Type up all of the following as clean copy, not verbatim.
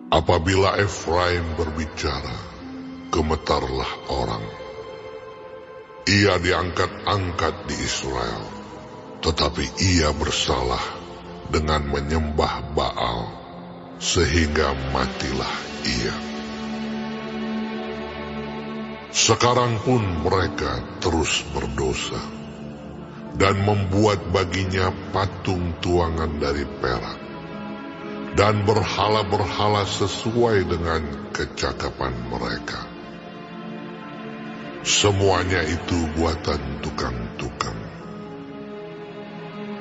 Apabila Efraim berbicara, gemetarlah orang. Ia diangkat-angkat di Israel, tetapi ia bersalah dengan menyembah Baal, sehingga matilah ia. Sekarang pun mereka terus berdosa, dan membuat baginya patung tuangan dari perak, dan berhala-berhala sesuai dengan kecakapan mereka. Semuanya itu buatan tukang-tukang.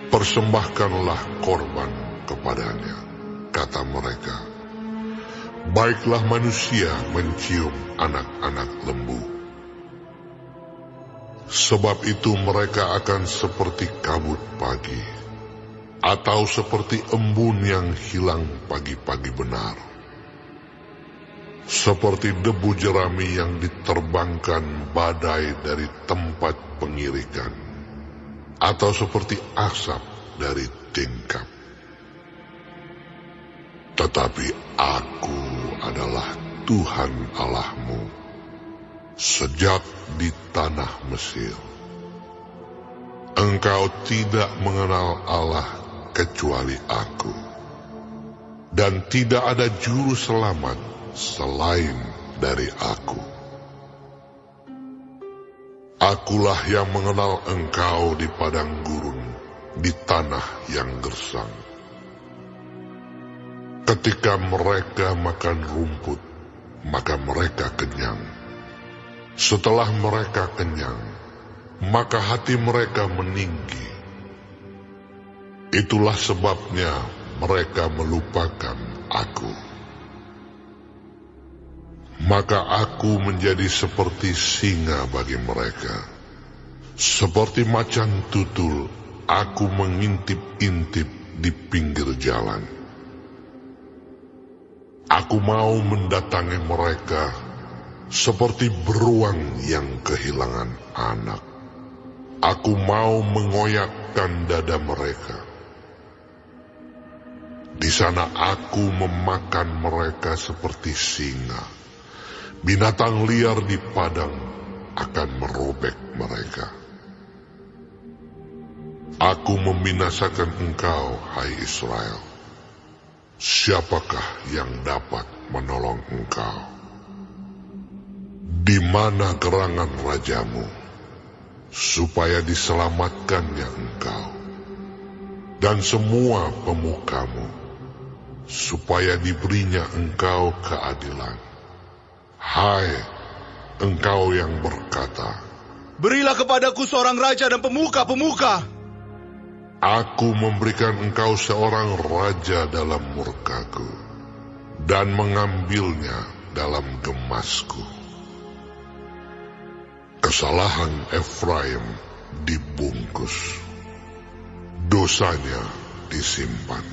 Persembahkanlah korban kepadanya, kata mereka. Baiklah manusia mencium anak-anak lembu. Sebab itu mereka akan seperti kabut pagi, atau seperti embun yang hilang pagi-pagi benar. Seperti debu jerami yang diterbangkan badai dari tempat pengirikan, atau seperti asap dari tingkap. Tetapi aku adalah Tuhan Allahmu, sejak di tanah Mesir. Engkau tidak mengenal Allah kecuali aku, dan tidak ada juru selamat selain dari aku. Akulah yang mengenal engkau di padang gurun, di tanah yang gersang. Ketika mereka makan rumput, maka mereka kenyang. Setelah mereka kenyang, maka hati mereka meninggi. Itulah sebabnya mereka melupakan aku. Maka aku menjadi seperti singa bagi mereka. Seperti macan tutul, aku mengintip-intip di pinggir jalan. Aku mau mendatangi mereka seperti beruang yang kehilangan anak. Aku mau mengoyakkan dada mereka. Di sana aku memakan mereka seperti singa. Binatang liar di padang akan merobek mereka. Aku membinasakan engkau, hai Israel. Siapakah yang dapat menolong engkau? Di mana gerangan rajamu, supaya diselamatkannya engkau, dan semua pemukamu, supaya diberinya engkau keadilan? Hai, engkau yang berkata, berilah kepadaku seorang raja dan pemuka-pemuka. Aku memberikan engkau seorang raja dalam murkaku, dan mengambilnya dalam gemasku. Kesalahan Efraim dibungkus, dosanya disimpan.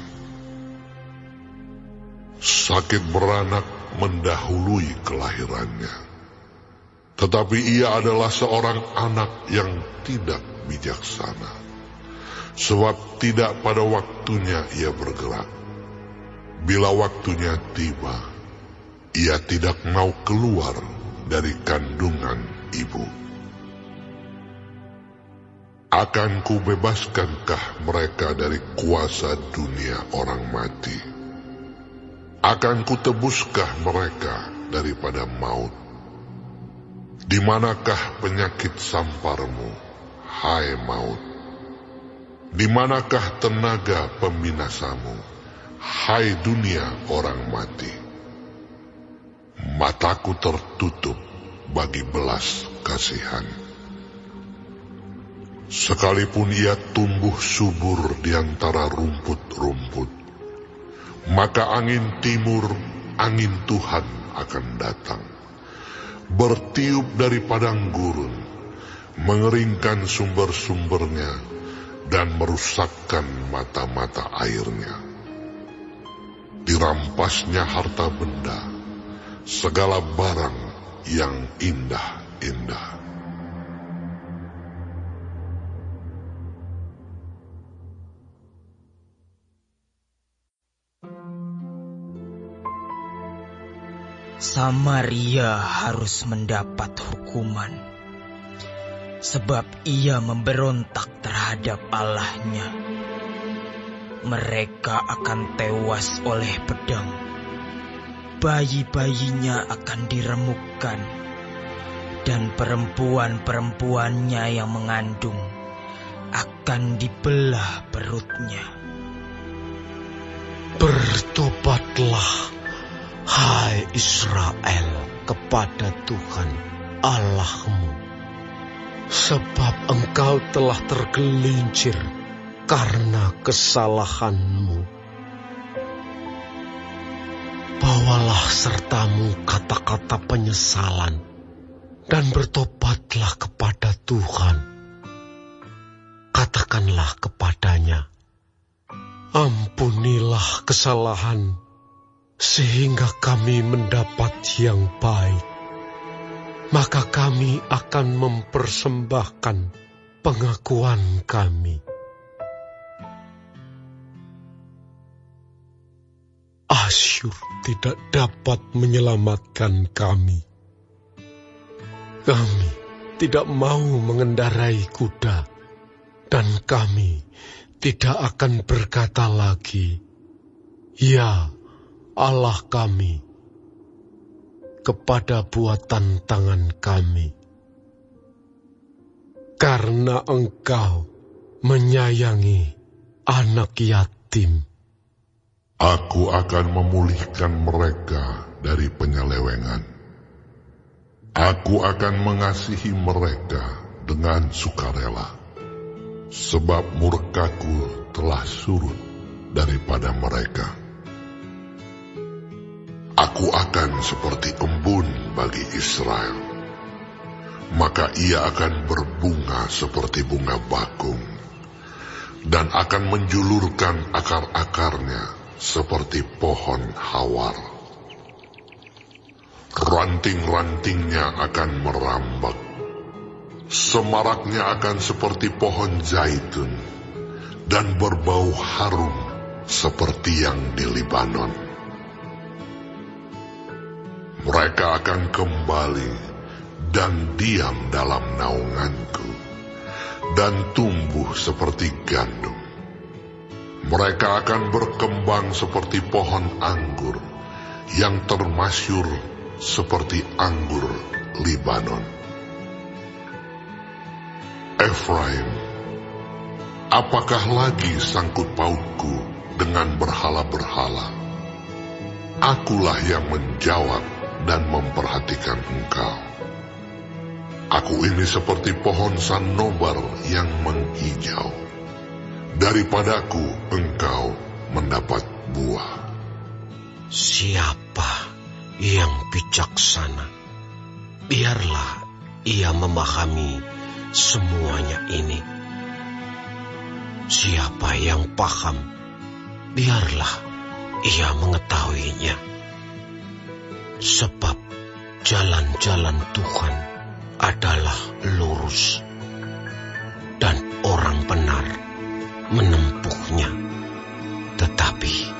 Sakit beranak mendahului kelahirannya, tetapi ia adalah seorang anak yang tidak bijaksana, sebab tidak pada waktunya ia bergerak. Bila waktunya tiba, ia tidak mau keluar dari kandungan ibu. Akan kubebaskankah mereka dari kuasa dunia orang mati? Akan kutebuskah mereka daripada maut? Di manakah penyakit samparmu, hai maut? Di manakah tenaga pembinasamu, hai dunia orang mati? Mataku tertutup bagi belas kasihan. Sekalipun ia tumbuh subur di antara rumput-rumput, maka angin timur, angin Tuhan akan datang, bertiup dari padang gurun, mengeringkan sumber-sumbernya, dan merusakkan mata-mata airnya. Dirampasnya harta benda, segala barang yang indah-indah. Samaria harus mendapat hukuman, sebab ia memberontak terhadap Allahnya. Mereka akan tewas oleh pedang, bayi-bayinya akan diremukkan, dan perempuan-perempuannya yang mengandung akan dibelah perutnya. Bertobatlah, hai Israel, kepada Tuhan Allahmu, sebab engkau telah tergelincir karena kesalahanmu. Bawalah sertamu kata-kata penyesalan dan bertobatlah kepada Tuhan. Katakanlah kepadanya, ampunilah kesalahan, sehingga kami mendapat yang baik. Maka kami akan mempersembahkan pengakuan kami. Asyur tidak dapat menyelamatkan kami. Kami tidak mau mengendarai kuda, dan kami tidak akan berkata lagi, ya Allah kami, kepada buatan tangan kami. Karena engkau menyayangi anak yatim. Aku akan memulihkan mereka dari penyelewengan. Aku akan mengasihi mereka dengan sukarela, sebab murkaku telah surut daripada mereka. Aku akan seperti embun bagi Israel, maka ia akan berbunga seperti bunga bakung, dan akan menjulurkan akar-akarnya seperti pohon hawar. Ranting-rantingnya akan merambak, semaraknya akan seperti pohon zaitun, dan berbau harum seperti yang di Libanon. Mereka akan kembali dan diam dalam naunganku, dan tumbuh seperti gandum. Mereka akan berkembang seperti pohon anggur, yang termasyur seperti anggur Libanon. Efraim, apakah lagi sangkut pautku dengan berhala-berhala? Akulah yang menjawab dan memperhatikan engkau. Aku ini seperti pohon sanobar yang menghijau. Daripadaku engkau mendapat buah. Siapa yang bijaksana? Biarlah ia memahami semuanya ini. Siapa yang paham? Biarlah ia mengetahuinya. Sebab jalan-jalan Tuhan adalah lurus, dan orang benar menempuhnya, tetapi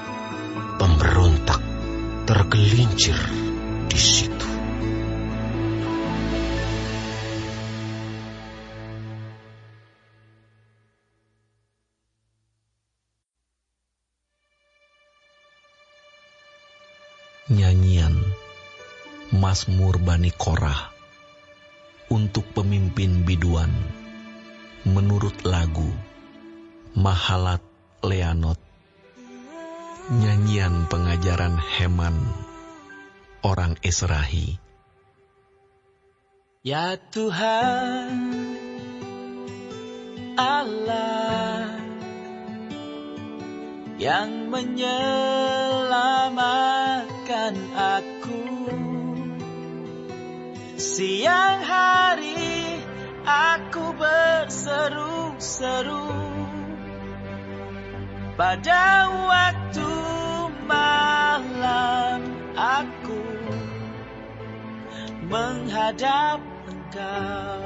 pemberontak tergelincir di situ. Nyanyian Mazmur Bani Korah untuk pemimpin biduan menurut lagu Mahalat Leanot. Nyanyian pengajaran Heman orang Esrahi. Ya Tuhan Allah yang menyelamatkan aku, siang hari aku berseru-seru, pada waktu malam aku menghadap Engkau.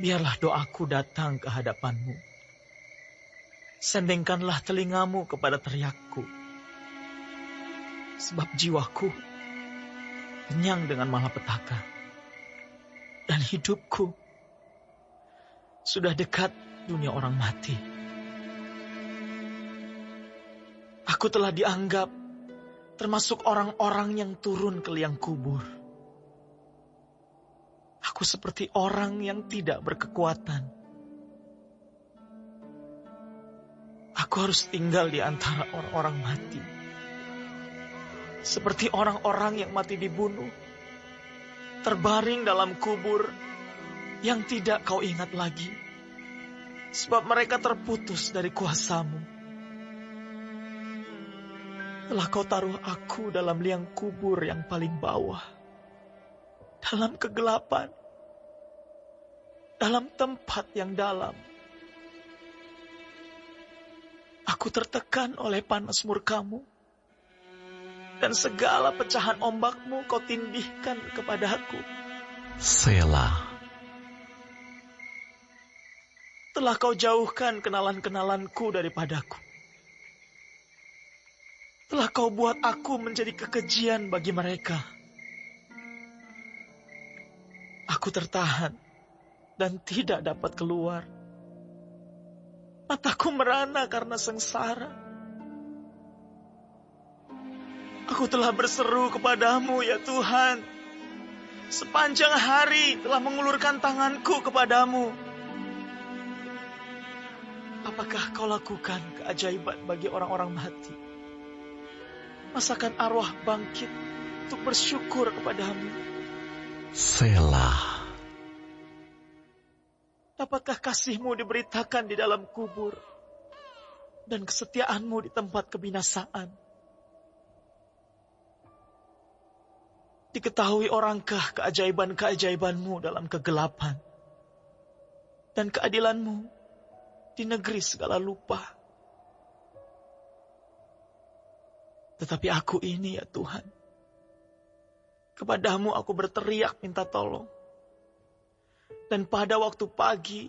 Biarlah doaku datang ke hadapan-Mu. sendengkanlah telingamu kepada teriakku. Sebab jiwaku kenyang dengan malapetaka, dan hidupku sudah dekat dunia orang mati. Aku telah dianggap termasuk orang-orang yang turun ke liang kubur. Aku seperti orang yang tidak berkekuatan. Aku harus tinggal di antara orang-orang mati. Seperti orang-orang yang mati dibunuh, terbaring dalam kubur yang tidak kau ingat lagi, sebab mereka terputus dari kuasa-Mu. Telah kau taruh aku dalam liang kubur yang paling bawah, dalam kegelapan, dalam tempat yang dalam. Aku tertekan oleh panas murka-Mu, dan segala pecahan ombak-Mu kau tindihkan kepadaku. Selah. Telah kau jauhkan kenalan-kenalanku daripadaku. Telah kau buat aku menjadi kekejian bagi mereka. Aku tertahan dan tidak dapat keluar. Mataku merana karena sengsara. Aku telah berseru kepadamu, ya Tuhan. Sepanjang hari telah mengulurkan tanganku kepadamu. Apakah kau lakukan keajaiban bagi orang-orang mati? Masakan arwah bangkit untuk bersyukur kepadamu. Selah. Dapatkah kasih-Mu diberitakan di dalam kubur, dan kesetiaan-Mu di tempat kebinasaan? Diketahui orangkah keajaiban-keajaiban-Mu dalam kegelapan, dan keadilan-Mu di negeri segala lupa? Tetapi aku ini, ya Tuhan, kepadamu aku berteriak minta tolong. Dan pada waktu pagi,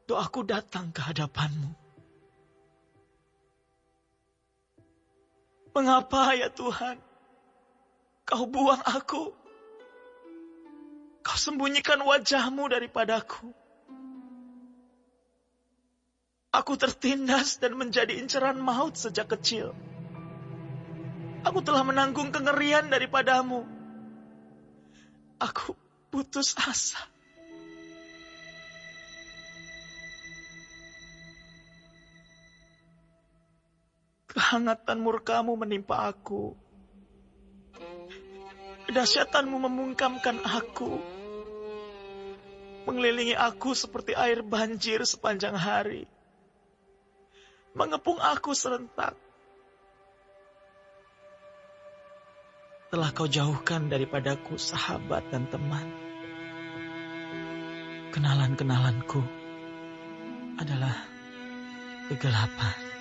doaku datang ke hadapan-Mu. Mengapa, ya Tuhan, Kau buang aku? Kau sembunyikan wajah-Mu daripadaku. Aku tertindas dan menjadi inceran maut sejak kecil. Aku telah menanggung kengerian daripadamu. Aku putus asa. Kehangatan murka-Mu menimpa aku. Kedahsyatan-Mu membungkamkan aku. Mengelilingi aku seperti air banjir sepanjang hari. Mengepung aku serentak. Telah Kau jauhkan daripadaku sahabat dan teman. Kenalan-kenalanku adalah kegelapan.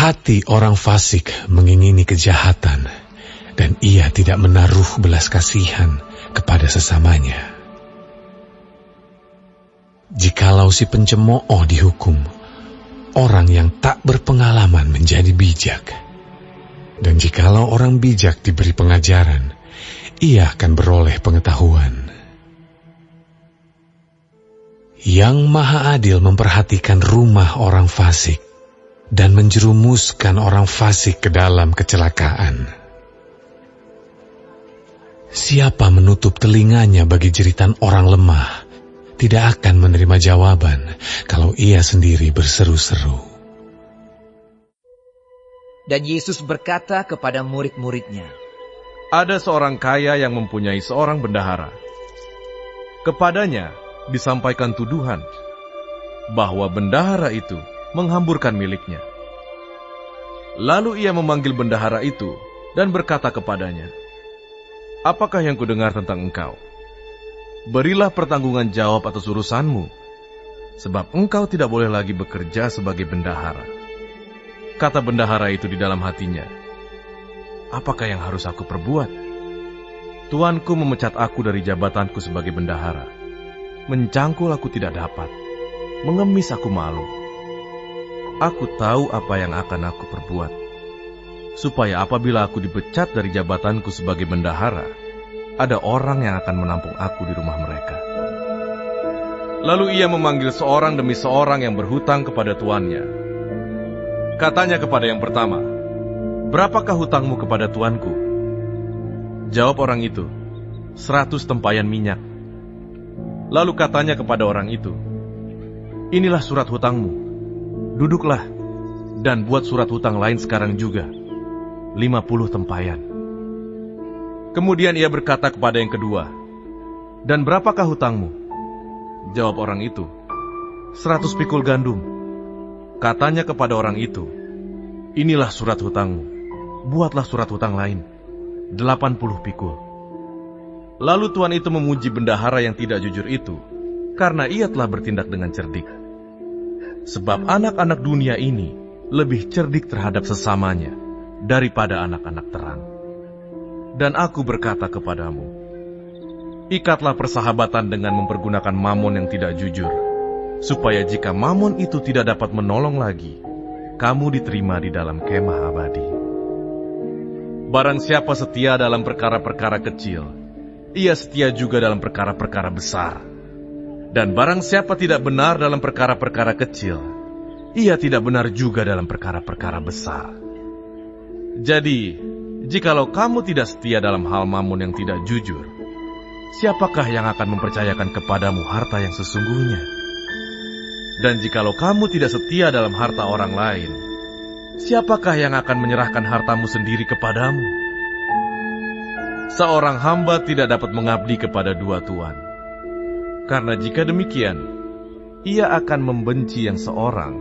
Hati orang fasik mengingini kejahatan, dan ia tidak menaruh belas kasihan kepada sesamanya. Jikalau si pencemooh dihukum, orang yang tak berpengalaman menjadi bijak. Dan jikalau orang bijak diberi pengajaran, ia akan beroleh pengetahuan. Yang Maha Adil memperhatikan rumah orang fasik, dan menjerumuskan orang fasik ke dalam kecelakaan. Siapa menutup telinganya bagi jeritan orang lemah, tidak akan menerima jawaban kalau ia sendiri berseru-seru. Dan Yesus berkata kepada murid-muridnya, Ada seorang kaya yang mempunyai seorang bendahara. Kepadanya disampaikan tuduhan bahwa bendahara itu menghamburkan miliknya. Lalu ia memanggil bendahara itu dan berkata kepadanya, Apakah yang kudengar tentang engkau? Berilah pertanggungan jawab atas urusanmu, sebab engkau tidak boleh lagi bekerja sebagai bendahara. Kata bendahara itu di dalam hatinya, Apakah yang harus aku perbuat? tuanku memecat aku dari jabatanku sebagai bendahara. Mencangkul aku tidak dapat, mengemis aku malu. Aku tahu apa yang akan aku perbuat, supaya apabila aku dipecat dari jabatanku sebagai bendahara, ada orang yang akan menampung aku di rumah mereka. Lalu ia memanggil seorang demi seorang yang berhutang kepada tuannya. Katanya kepada yang pertama, "Berapakah hutangmu kepada tuanku?" Jawab orang itu, 100 tempayan minyak. Lalu katanya kepada orang itu, "Inilah surat hutangmu. Duduklah dan buat surat hutang lain sekarang juga, 50 tempayan." Kemudian ia berkata kepada yang kedua, "Dan berapakah hutangmu?" Jawab orang itu, 100 pikul gandum. Katanya kepada orang itu, "Inilah surat hutangmu. Buatlah surat hutang lain, 80 pikul." Lalu tuan itu memuji bendahara yang tidak jujur itu, karena ia telah bertindak dengan cerdik. Sebab anak-anak dunia ini lebih cerdik terhadap sesamanya daripada anak-anak terang. Dan aku berkata kepadamu, ikatlah persahabatan dengan mempergunakan mamon yang tidak jujur, supaya jika mamon itu tidak dapat menolong lagi, kamu diterima di dalam kemah abadi. Barang siapa setia dalam perkara-perkara kecil, ia setia juga dalam perkara-perkara besar. Dan barang siapa tidak benar dalam perkara-perkara kecil, ia tidak benar juga dalam perkara-perkara besar. Jadi, jikalau kamu tidak setia dalam hal mamon yang tidak jujur, siapakah yang akan mempercayakan kepadamu harta yang sesungguhnya? Dan jikalau kamu tidak setia dalam harta orang lain, siapakah yang akan menyerahkan hartamu sendiri kepadamu? Seorang hamba tidak dapat mengabdi kepada dua tuan, karena jika demikian, ia akan membenci yang seorang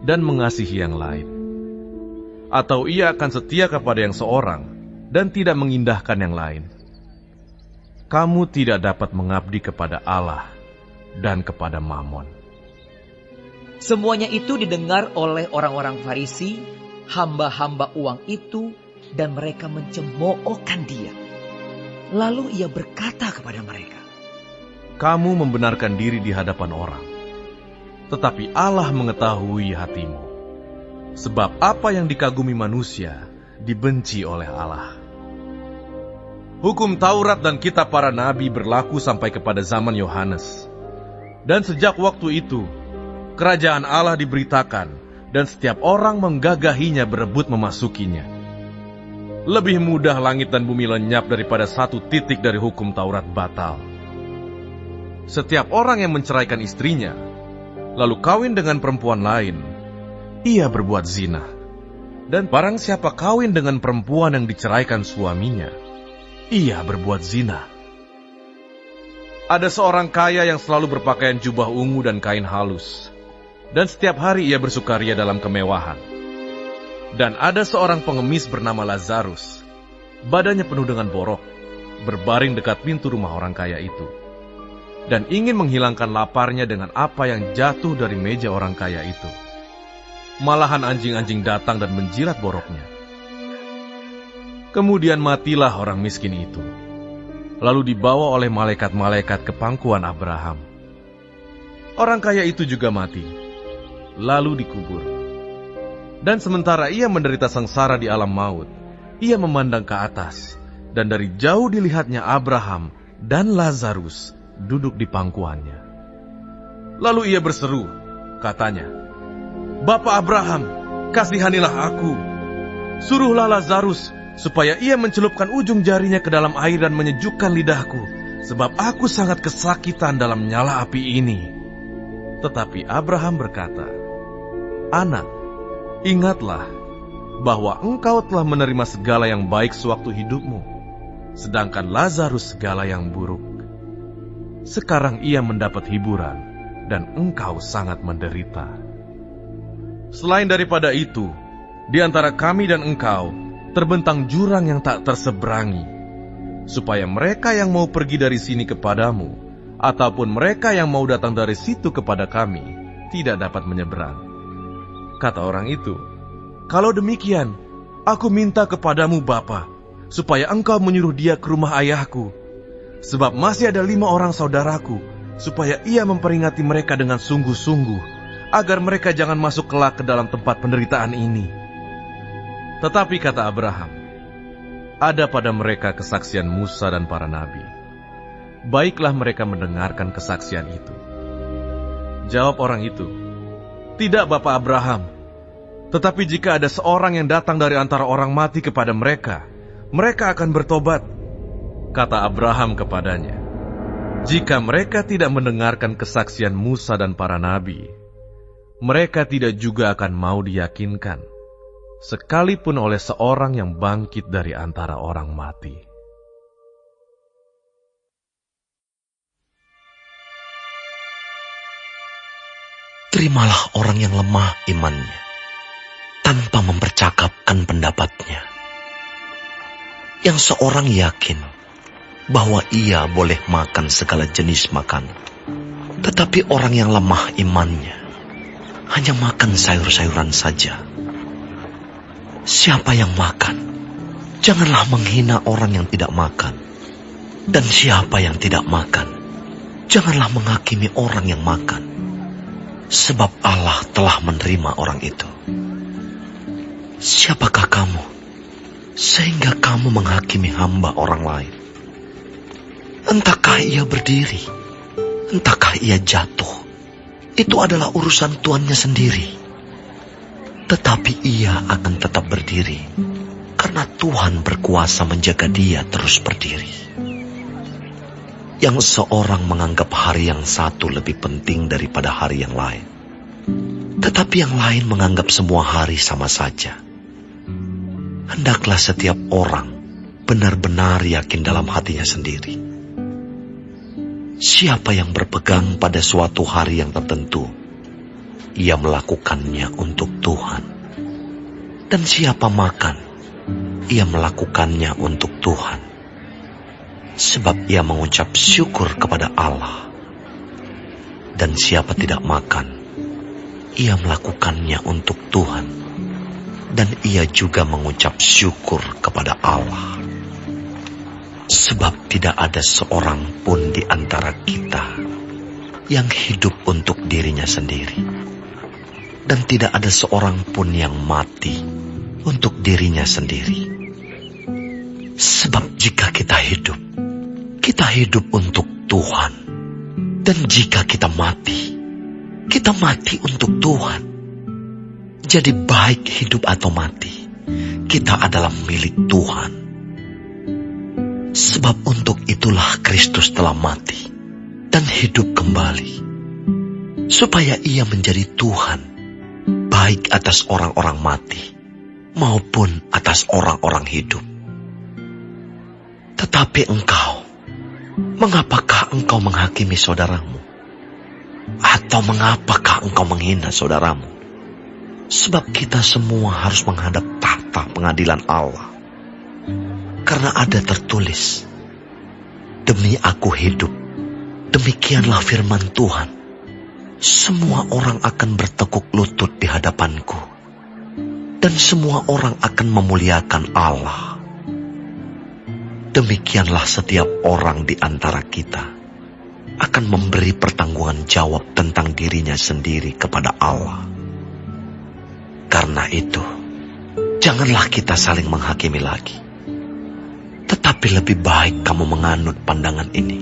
dan mengasihi yang lain. Atau ia akan setia kepada yang seorang dan tidak mengindahkan yang lain. Kamu tidak dapat mengabdi kepada Allah dan kepada Mamon. Semuanya itu didengar oleh orang-orang Farisi, hamba-hamba uang itu, dan mereka mencemoohkan dia. Lalu ia berkata kepada mereka, "Kamu membenarkan diri di hadapan orang, tetapi Allah mengetahui hatimu. Sebab apa yang dikagumi manusia, dibenci oleh Allah." Hukum Taurat dan kitab para nabi berlaku sampai kepada zaman Yohanes. Dan sejak waktu itu, kerajaan Allah diberitakan, dan setiap orang menggagahinya berebut memasukinya. Lebih mudah langit dan bumi lenyap daripada satu titik dari hukum Taurat batal. Setiap orang yang menceraikan istrinya, lalu kawin dengan perempuan lain, ia berbuat zina. Dan barang siapa kawin dengan perempuan yang diceraikan suaminya, ia berbuat zina. Ada seorang kaya yang selalu berpakaian jubah ungu dan kain halus, dan setiap hari ia bersukaria dalam kemewahan. Dan ada seorang pengemis bernama Lazarus, badannya penuh dengan borok, berbaring dekat pintu rumah orang kaya itu, dan ingin menghilangkan laparnya dengan apa yang jatuh dari meja orang kaya itu. Malahan anjing-anjing datang dan menjilat boroknya. Kemudian matilah orang miskin itu, lalu dibawa oleh malaikat-malaikat ke pangkuan Abraham. Orang kaya itu juga mati, lalu dikubur. Dan sementara ia menderita sengsara di alam maut, ia memandang ke atas, dan dari jauh dilihatnya Abraham dan Lazarus duduk di pangkuannya. Lalu ia berseru, katanya, "Bapa Abraham, kasihanilah aku. Suruhlah Lazarus, supaya ia mencelupkan ujung jarinya ke dalam air dan menyejukkan lidahku, sebab aku sangat kesakitan dalam nyala api ini." Tetapi Abraham berkata, "Anak, ingatlah bahwa engkau telah menerima segala yang baik sewaktu hidupmu, sedangkan Lazarus segala yang buruk. Sekarang ia mendapat hiburan, dan engkau sangat menderita. Selain daripada itu, di antara kami dan engkau terbentang jurang yang tak terseberangi, supaya mereka yang mau pergi dari sini kepadamu, ataupun mereka yang mau datang dari situ kepada kami, tidak dapat menyeberang." Kata orang itu, "Kalau demikian, aku minta kepadamu Bapa, supaya engkau menyuruh dia ke rumah ayahku. Sebab masih ada 5 orang saudaraku, supaya ia memperingati mereka dengan sungguh-sungguh, agar mereka jangan masuk kelak ke dalam tempat penderitaan ini. Tetapi kata Abraham, ada pada mereka kesaksian Musa dan para nabi. Baiklah mereka mendengarkan kesaksian itu. Jawab orang itu, tidak Bapak Abraham, tetapi jika ada seorang yang datang dari antara orang mati kepada mereka, mereka akan bertobat. Kata Abraham kepadanya, jika mereka tidak mendengarkan kesaksian Musa dan para nabi, mereka tidak juga akan mau diyakinkan, sekalipun oleh seorang yang bangkit dari antara orang mati. Terimalah orang yang lemah imannya, tanpa mempercakapkan pendapatnya. Yang seorang yakin bahwa ia boleh makan segala jenis makanan, tetapi orang yang lemah imannya hanya makan sayur-sayuran saja. Siapa yang makan, janganlah menghina orang yang tidak makan. Dan siapa yang tidak makan, janganlah menghakimi orang yang makan. Sebab Allah telah menerima orang itu. Siapakah kamu, sehingga kamu menghakimi hamba orang lain? Entahkah ia berdiri, entahkah ia jatuh, itu adalah urusan tuannya sendiri. Tetapi ia akan tetap berdiri, karena Tuhan berkuasa menjaga dia terus berdiri. Yang seorang menganggap hari yang satu lebih penting daripada hari yang lain, tetapi yang lain menganggap semua hari sama saja. Hendaklah setiap orang benar-benar yakin dalam hatinya sendiri. Siapa yang berpegang pada suatu hari yang tertentu, ia melakukannya untuk Tuhan. Dan siapa makan, ia melakukannya untuk Tuhan. Sebab ia mengucap syukur kepada Allah. Dan siapa tidak makan, ia melakukannya untuk Tuhan. Dan ia juga mengucap syukur kepada Allah. Sebab tidak ada seorang pun di antara kita yang hidup untuk dirinya sendiri. Dan tidak ada seorang pun yang mati untuk dirinya sendiri. Sebab jika kita hidup untuk Tuhan. Dan jika kita mati untuk Tuhan. Jadi baik hidup atau mati, kita adalah milik Tuhan. Sebab untuk itulah Kristus telah mati dan hidup kembali, supaya ia menjadi Tuhan, baik atas orang-orang mati maupun atas orang-orang hidup. Tetapi engkau, mengapakah engkau menghakimi saudaramu? Atau mengapakah engkau menghina saudaramu? Sebab kita semua harus menghadap tahta pengadilan Allah. Karena ada tertulis, demi aku hidup, demikianlah firman Tuhan, semua orang akan bertekuk lutut di hadapanku, dan semua orang akan memuliakan Allah. Demikianlah setiap orang di antara kita akan memberi pertanggungan jawab tentang dirinya sendiri kepada Allah. Karena itu, janganlah kita saling menghakimi lagi. Tetapi lebih baik kamu menganut pandangan ini.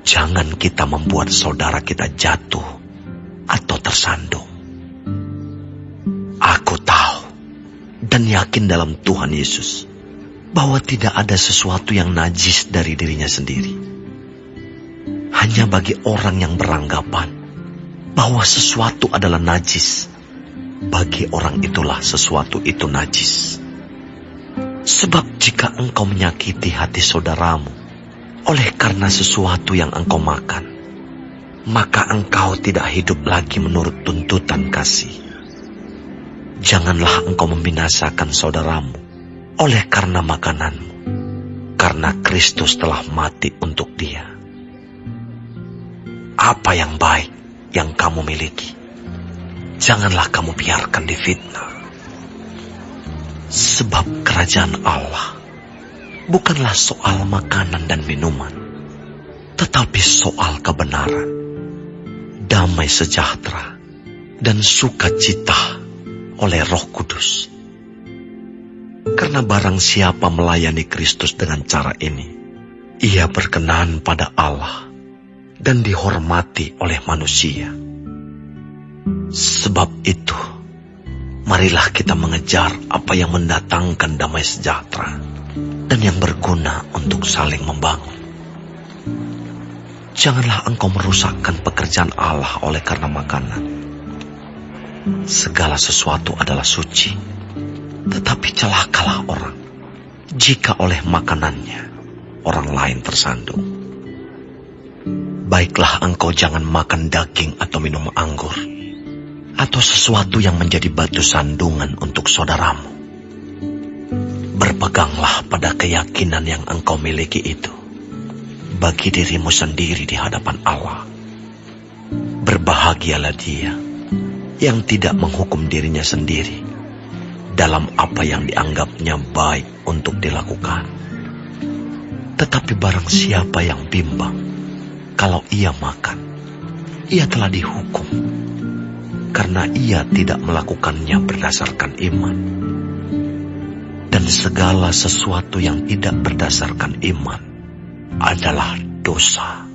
Jangan kita membuat saudara kita jatuh atau tersandung. Aku tahu dan yakin dalam Tuhan Yesus bahwa tidak ada sesuatu yang najis dari dirinya sendiri. Hanya bagi orang yang beranggapan bahwa sesuatu adalah najis, bagi orang itulah sesuatu itu najis. Sebab jika engkau menyakiti hati saudaramu oleh karena sesuatu yang engkau makan, maka engkau tidak hidup lagi menurut tuntutan kasih. Janganlah engkau membinasakan saudaramu oleh karena makananmu, karena Kristus telah mati untuk dia. Apa yang baik yang kamu miliki, janganlah kamu biarkan difitnah. Sebab kerajaan Allah bukanlah soal makanan dan minuman, tetapi soal kebenaran, damai sejahtera, dan sukacita oleh Roh Kudus. Karena barang siapa melayani Kristus dengan cara ini, ia berkenan pada Allah dan dihormati oleh manusia. Sebab itu, marilah kita mengejar apa yang mendatangkan damai sejahtera dan yang berguna untuk saling membangun. Janganlah engkau merusakkan pekerjaan Allah oleh karena makanan. Segala sesuatu adalah suci, tetapi celakalah orang jika oleh makanannya orang lain tersandung. Baiklah engkau jangan makan daging atau minum anggur, atau sesuatu yang menjadi batu sandungan untuk saudaramu. Berpeganglah pada keyakinan yang engkau miliki itu, bagi dirimu sendiri di hadapan Allah. Berbahagialah dia yang tidak menghukum dirinya sendiri dalam apa yang dianggapnya baik untuk dilakukan. Tetapi barang siapa yang bimbang, kalau ia makan, ia telah dihukum, karena ia tidak melakukannya berdasarkan iman. Dan segala sesuatu yang tidak berdasarkan iman adalah dosa.